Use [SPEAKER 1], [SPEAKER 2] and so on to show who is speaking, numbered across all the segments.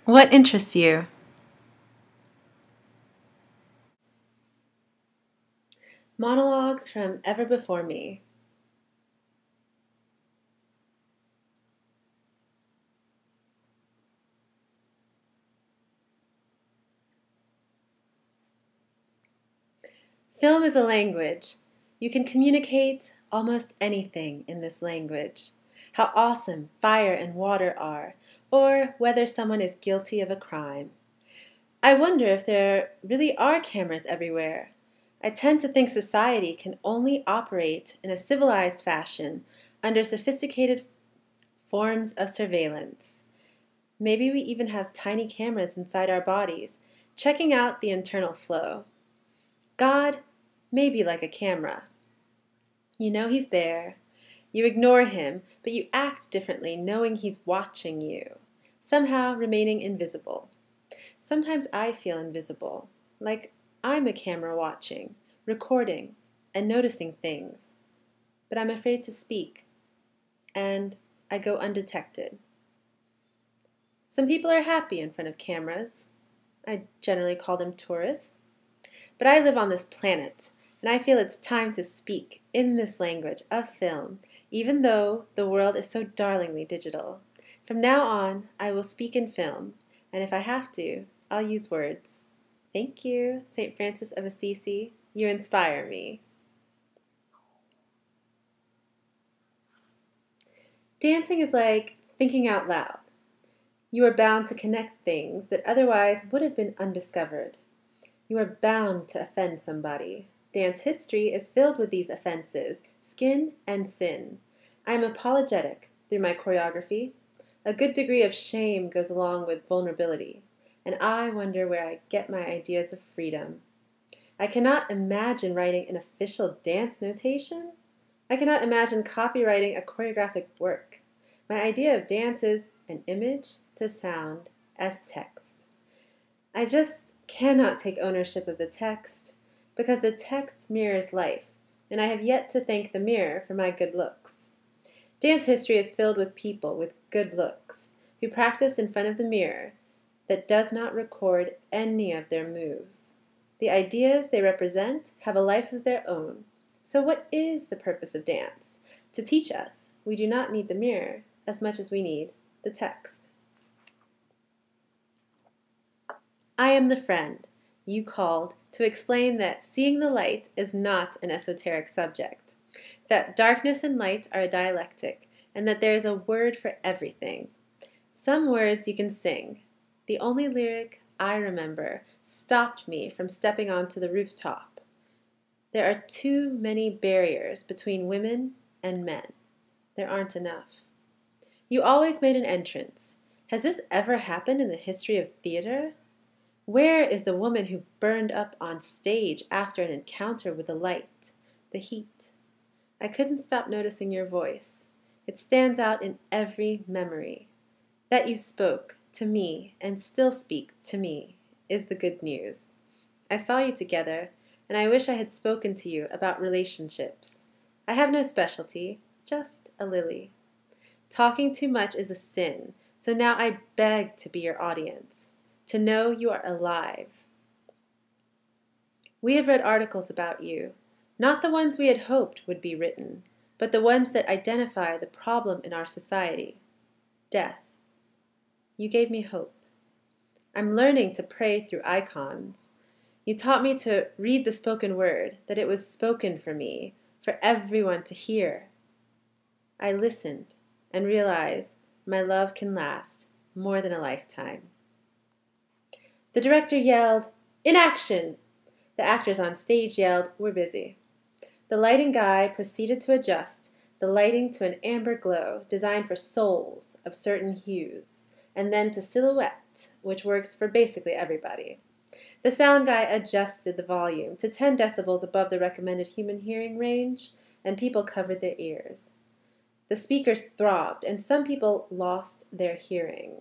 [SPEAKER 1] What interests you? Monologues from Ever Before Me. Film is a language. You can communicate almost anything in this language. How awesome fire and water are, or whether someone is guilty of a crime. I wonder if there really are cameras everywhere. I tend to think society can only operate in a civilized fashion under sophisticated forms of surveillance. Maybe we even have tiny cameras inside our bodies, checking out the internal flow. God may be like a camera. You know He's there. You ignore Him, but you act differently knowing He's watching you, somehow remaining invisible. Sometimes I feel invisible, like I'm a camera watching, recording, and noticing things. But I'm afraid to speak, and I go undetected. Some people are happy in front of cameras. I generally call them tourists. But I live on this planet, and I feel it's time to speak in this language of film, even though the world is so darlingly digital. From now on, I will speak in film, and if I have to, I'll use words. Thank you, St. Francis of Assisi. You inspire me. Dancing is like thinking out loud. You are bound to connect things that otherwise would have been undiscovered. You are bound to offend somebody. Dance history is filled with these offenses, skin and sin. I am apologetic through my choreography. A good degree of shame goes along with vulnerability, and I wonder where I get my ideas of freedom. I cannot imagine writing an official dance notation. I cannot imagine copywriting a choreographic work. My idea of dance is an image to sound as text. I just cannot take ownership of the text because the text mirrors life, and I have yet to thank the mirror for my good looks. Dance history is filled with people with good looks who practice in front of the mirror that does not record any of their moves. The ideas they represent have a life of their own. So what is the purpose of dance? To teach us we do not need the mirror as much as we need the text. I am the friend you called to explain that seeing the light is not an esoteric subject, that darkness and light are a dialectic, and that there is a word for everything. Some words you can sing. The only lyric I remember stopped me from stepping onto the rooftop. There are too many barriers between women and men. There aren't enough. You always made an entrance. Has this ever happened in the history of theater? Where is the woman who burned up on stage after an encounter with the light, the heat? I couldn't stop noticing your voice. It stands out in every memory. That you spoke to me and still speak to me is the good news. I saw you together, and I wish I had spoken to you about relationships. I have no specialty, just a lily. Talking too much is a sin, so now I beg to be your audience, to know you are alive. We have read articles about you, not the ones we had hoped would be written, but the ones that identify the problem in our society, death. You gave me hope. I'm learning to pray through icons. You taught me to read the spoken word, that it was spoken for me, for everyone to hear. I listened and realized my love can last more than a lifetime. The director yelled, "In action!" The actors on stage yelled, "We're busy." The lighting guy proceeded to adjust the lighting to an amber glow designed for souls of certain hues, and then to silhouette, which works for basically everybody. The sound guy adjusted the volume to 10 decibels above the recommended human hearing range, and people covered their ears. The speakers throbbed, and some people lost their hearing.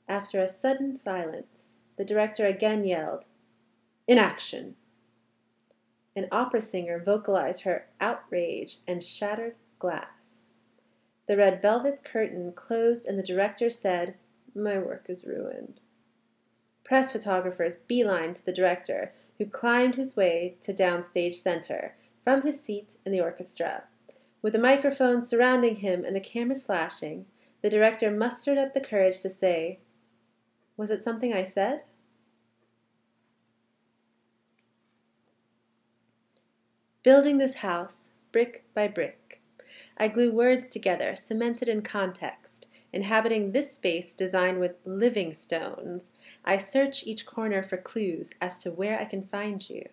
[SPEAKER 1] After a sudden silence, the director again yelled, "In action!" An opera singer vocalized her outrage and shattered glass. The red velvet curtain closed and the director said, "My work is ruined." Press photographers beeline to the director, who climbed his way to downstage center from his seat in the orchestra. With the microphone surrounding him and the cameras flashing, the director mustered up the courage to say, "Was it something I said?" Building this house, brick by brick, I glue words together, cemented in context, inhabiting this space designed with living stones. I search each corner for clues as to where I can find you.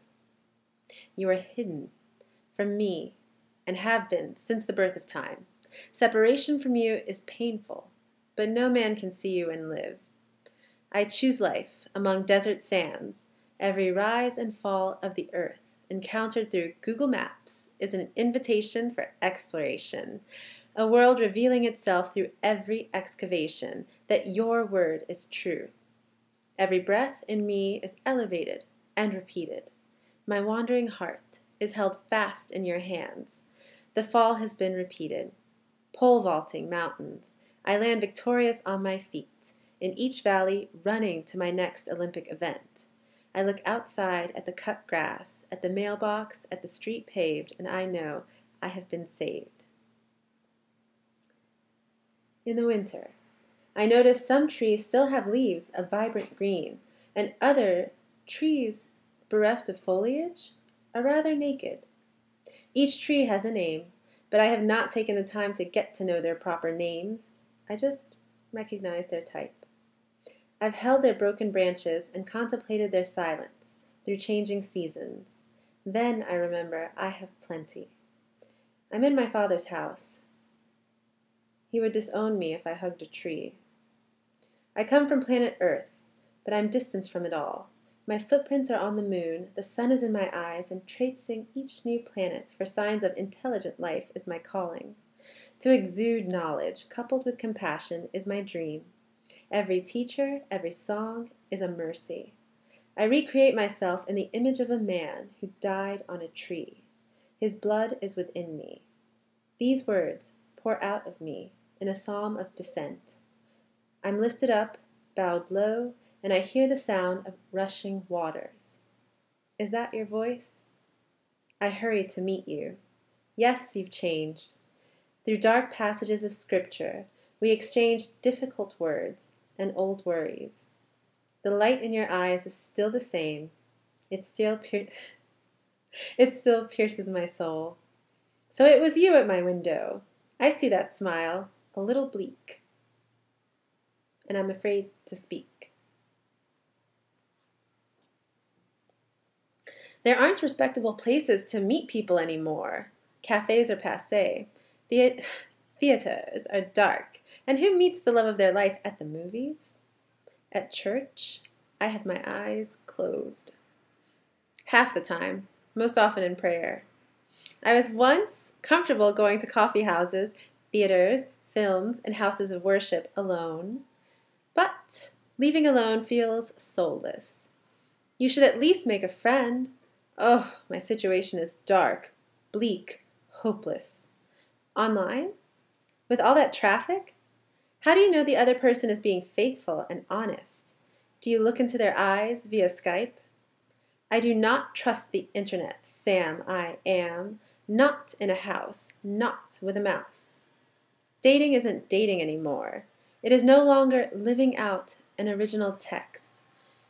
[SPEAKER 1] You are hidden from me and have been since the birth of time. Separation from you is painful, but no man can see you and live. I choose life among desert sands. Every rise and fall of the earth, encountered through Google Maps, is an invitation for exploration, a world revealing itself through every excavation that your word is true. Every breath in me is elevated and repeated. My wandering heart is held fast in your hands. The fall has been repeated. Pole vaulting mountains, I land victorious on my feet, in each valley running to my next Olympic event. I look outside at the cut grass, at the mailbox, at the street paved, and I know I have been saved. In the winter, I notice some trees still have leaves of vibrant green, and other trees bereft of foliage are rather naked. Each tree has a name, but I have not taken the time to get to know their proper names. I just recognize their type. I've held their broken branches and contemplated their silence through changing seasons. Then I remember I have plenty. I'm in my father's house. He would disown me if I hugged a tree. I come from planet Earth, but I'm distanced from it all. My footprints are on the moon, the sun is in my eyes, and traipsing each new planet for signs of intelligent life is my calling. To exude knowledge, coupled with compassion, is my dream. Every teacher, every song is a mercy. I recreate myself in the image of a man who died on a tree. His blood is within me. These words pour out of me in a psalm of descent. I'm lifted up, bowed low, and I hear the sound of rushing waters. Is that your voice? I hurry to meet you. Yes, you've changed. Through dark passages of Scripture, we exchanged difficult words and old worries. The light in your eyes is still the same. It still pierces my soul. So it was you at my window. I see that smile, a little bleak. And I'm afraid to speak. There aren't respectable places to meet people anymore. Cafes are passé. Theaters are dark. And who meets the love of their life at the movies? At church, I have my eyes closed. Half the time, most often in prayer. I was once comfortable going to coffee houses, theaters, films, and houses of worship alone. But leaving alone feels soulless. You should at least make a friend. Oh, my situation is dark, bleak, hopeless. Online? With all that traffic? How do you know the other person is being faithful and honest? Do you look into their eyes via Skype? I do not trust the internet, Sam. I am not in a house, not with a mouse. Dating isn't dating anymore. It is no longer living out an original text.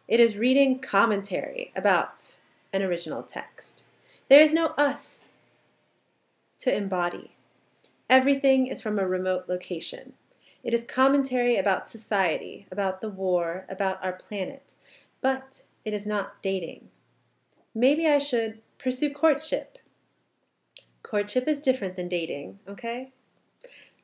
[SPEAKER 1] It is reading commentary about an original text. There is no us to embody. Everything is from a remote location. It is commentary about society, about the war, about our planet, but it is not dating. Maybe I should pursue courtship. Courtship is different than dating, okay?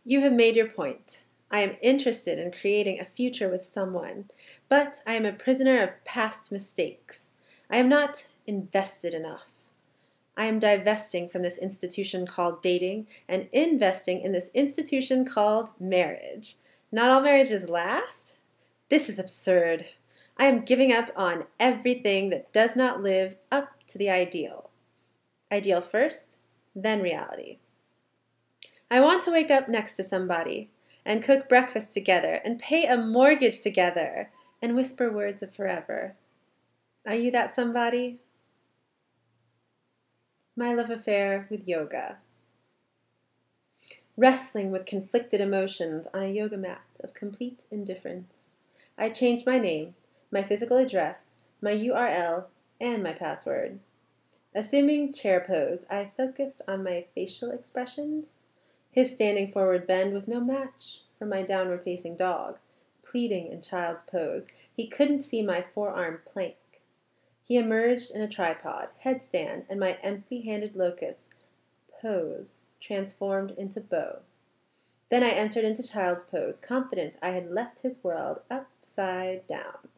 [SPEAKER 1] You have made your point. I am interested in creating a future with someone, but I am a prisoner of past mistakes. I am not invested enough. I am divesting from this institution called dating and investing in this institution called marriage. Not all marriages last? This is absurd. I am giving up on everything that does not live up to the ideal. Ideal first, then reality. I want to wake up next to somebody and cook breakfast together and pay a mortgage together. and whisper words of forever. Are you that somebody? My love affair with yoga. Wrestling with conflicted emotions on a yoga mat of complete indifference. I changed my name, my physical address, my URL, and my password. Assuming chair pose, I focused on my facial expressions. His standing forward bend was no match for my downward-facing dog, pleading in child's pose. He couldn't see my forearm plank. He emerged in a tripod, headstand, and my empty-handed locust pose transformed into bow. Then I entered into child's pose, confident I had left his world upside down.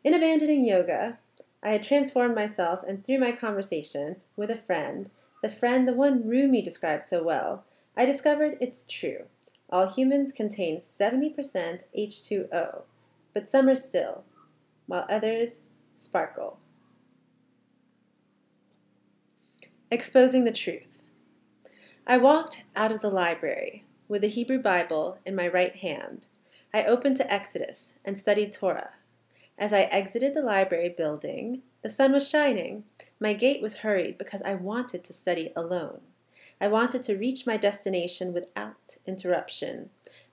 [SPEAKER 1] In abandoning yoga, I had transformed myself, and through my conversation with a friend, the one Rumi described so well, I discovered it's true. All humans contain 70% H2O, but some are still, while others sparkle. Exposing the truth. I walked out of the library with the Hebrew Bible in my right hand. I opened to Exodus and studied Torah. As I exited the library building, the sun was shining. My gait was hurried because I wanted to study alone. I wanted to reach my destination without interruption.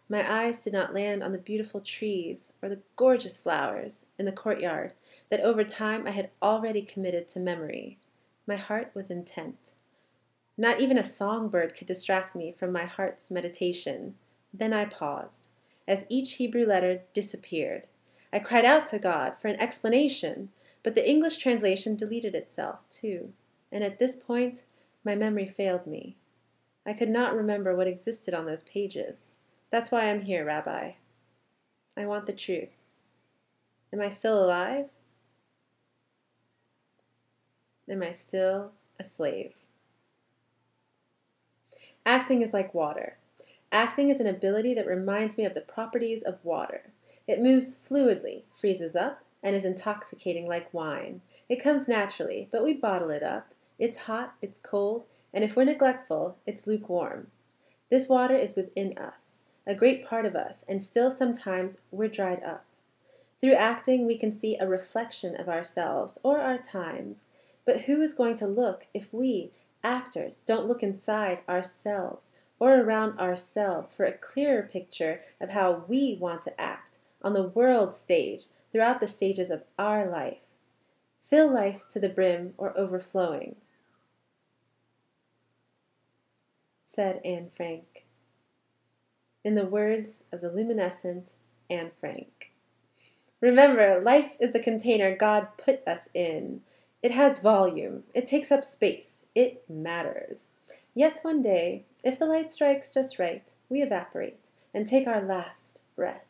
[SPEAKER 1] My eyes did not land on the beautiful trees or the gorgeous flowers in the courtyard that over time I had already committed to memory. My heart was intent. Not even a songbird could distract me from my heart's meditation. Then I paused, as each Hebrew letter disappeared. I cried out to God for an explanation, but the English translation deleted itself, too, and at this point, my memory failed me. I could not remember what existed on those pages. That's why I'm here, Rabbi. I want the truth. Am I still alive? Am I still a slave? Acting is like water. Acting is an ability that reminds me of the properties of water. It moves fluidly, freezes up, and is intoxicating like wine. It comes naturally, but we bottle it up. It's hot, it's cold, and if we're neglectful, it's lukewarm. This water is within us, a great part of us, and still sometimes we're dried up. Through acting, we can see a reflection of ourselves or our times. But who is going to look if we, actors, don't look inside ourselves or around ourselves for a clearer picture of how we want to act on the world stage throughout the stages of our life? Fill life to the brim or overflowing, said Anne Frank, in the words of the luminescent Anne Frank. Remember, life is the container God put us in. It has volume. It takes up space. It matters. Yet one day, if the light strikes just right, we evaporate and take our last breath.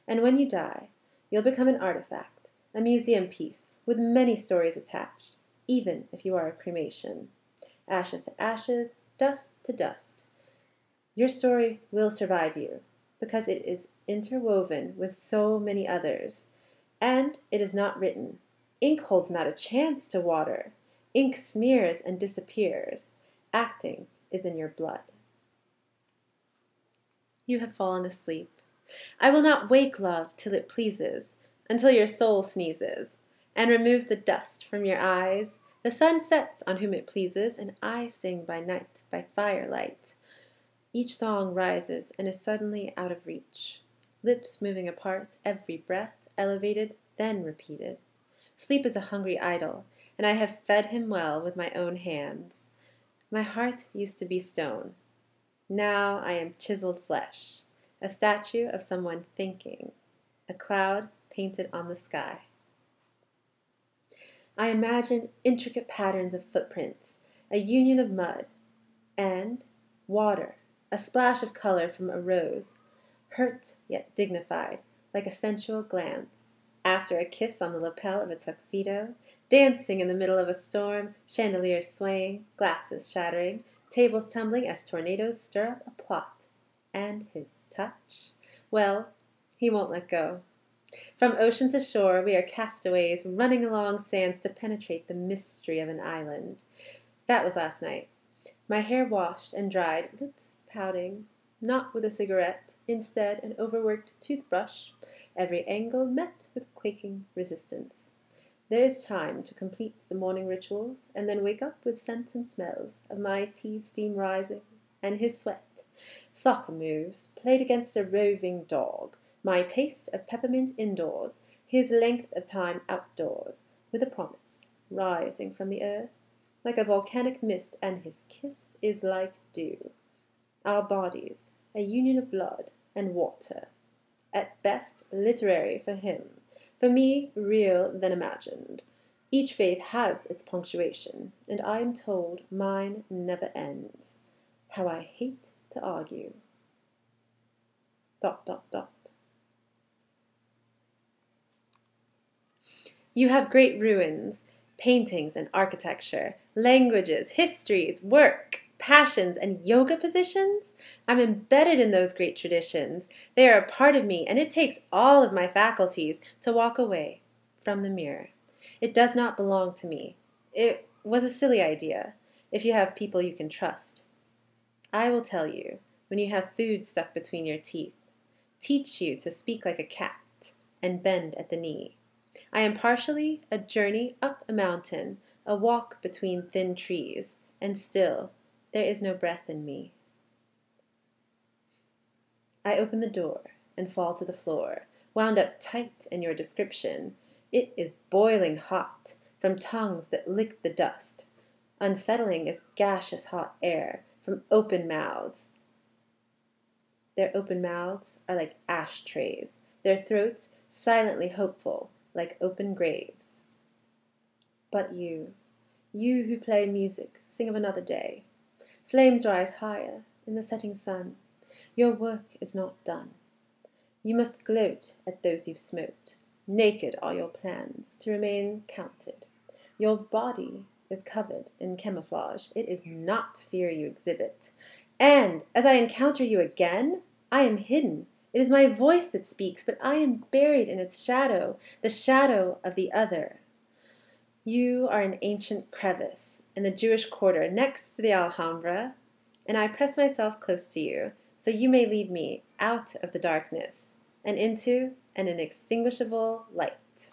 [SPEAKER 1] And when you die, you'll become an artifact, a museum piece with many stories attached, even if you are a cremation. Ashes to ashes, dust to dust. Your story will survive you because it is interwoven with so many others, and it is not written. Ink holds not a chance to water. Ink smears and disappears. Acting is in your blood. You have fallen asleep. I will not wake, love, till it pleases, until your soul sneezes, and removes the dust from your eyes. The sun sets on whom it pleases, and I sing by night, by firelight. Each song rises and is suddenly out of reach. Lips moving apart, every breath elevated, then repeated. Sleep is a hungry idol, and I have fed him well with my own hands. My heart used to be stone. Now I am chiseled flesh, a statue of someone thinking, a cloud painted on the sky. I imagine intricate patterns of footprints, a union of mud, and water, a splash of color from a rose, hurt yet dignified, like a sensual glance. After a kiss on the lapel of a tuxedo, dancing in the middle of a storm, chandeliers swaying, glasses shattering, tables tumbling as tornadoes stir up a plot. And his touch? Well, he won't let go. From ocean to shore, we are castaways running along sands to penetrate the mystery of an island. That was last night. My hair washed and dried, lips pouting, not with a cigarette, instead an overworked toothbrush, every angle met with quaking resistance. There is time to complete the morning rituals, and then wake up with scents and smells of my tea steam rising, and his sweat, soccer moves played against a roving dog, my taste of peppermint indoors, his length of time outdoors, with a promise rising from the earth like a volcanic mist, and his kiss is like dew. Our bodies, a union of blood and water, at best literary for him, for me real than imagined. Each faith has its punctuation, and I am told mine never ends. How I hate to argue. ... You have great ruins, paintings and architecture, languages, histories, work, passions, and yoga positions. I'm embedded in those great traditions. They are a part of me, and it takes all of my faculties to walk away from the mirror. It does not belong to me. It was a silly idea, if you have people you can trust. I will tell you when you have food stuck between your teeth, teach you to speak like a cat and bend at the knee. I am partially a journey up a mountain, a walk between thin trees, and still there is no breath in me. I open the door and fall to the floor, wound up tight in your description. It is boiling hot from tongues that lick the dust. Unsettling is gaseous hot air from open mouths. Their open mouths are like ashtrays, their throats silently hopeful, like open graves. But you who play music, sing of another day. Flames rise higher in the setting sun. Your work is not done. You must gloat at those you've smoked. Naked are your plans to remain counted. Your body is covered in camouflage. It is not fear you exhibit. And as I encounter you again, I am hidden. It is my voice that speaks, but I am buried in its shadow, the shadow of the other. You are an ancient crevice in the Jewish quarter next to the Alhambra, and I press myself close to you, so you may lead me out of the darkness and into an inextinguishable light.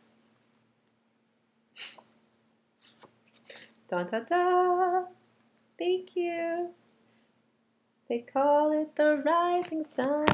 [SPEAKER 1] Da da da! Thank you. They call it the rising sun.